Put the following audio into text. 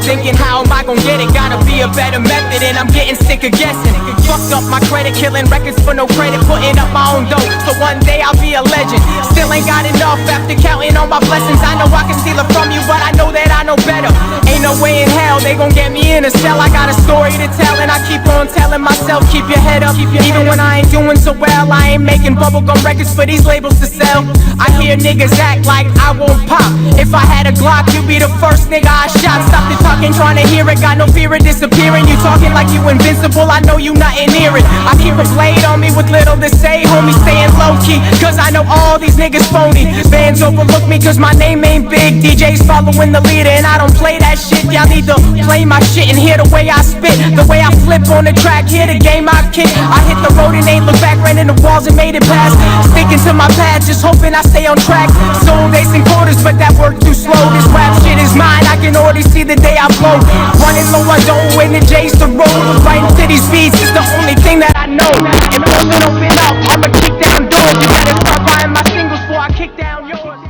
thinking how am I gon' get it? Gotta be a better method, and I'm getting sick of guessing. Fucked up my credit, killing records for no credit, putting up my own dough, so one day I'll be a legend. Still ain't got enough after counting all my blessings. I know I can steal it from you, but I know that I know better. Ain't no way in hell they gon' get me in a cell. I got a story to tell, and I keep on telling myself, keep your head up. Even when I ain't doing so well, I ain't making bubblegum records for these labels to sell. I hear niggas act like I won't pop. If I had a Glock, you'd be the first nigga I shot. Stop the talking, trying to hear it, got no fear of disappearing. You talking like you invincible, I know you nothing near it. I keep a blade on me with little to say, homie, staying low key, cause I know all these niggas phony. Fans overlook me cause my name ain't big. DJs following the leader and I don't play that shit. Y'all need to play my shit and hear the way I spit, the way I flip on the track, hear the game I kick. I hit the road and ain't look back, ran in the walls and made it past. Sticking to my path, just hoping I stay on track. Sold ace and quarters, but that work too slow. This rap shit is mine, I can already see the day I blow. Running low, I don't win the J's to roll. Fighting to these beats is the only thing that I know. If it doesn't open up, I'ma kick down doors. You better start buying my singles before I kick down yours.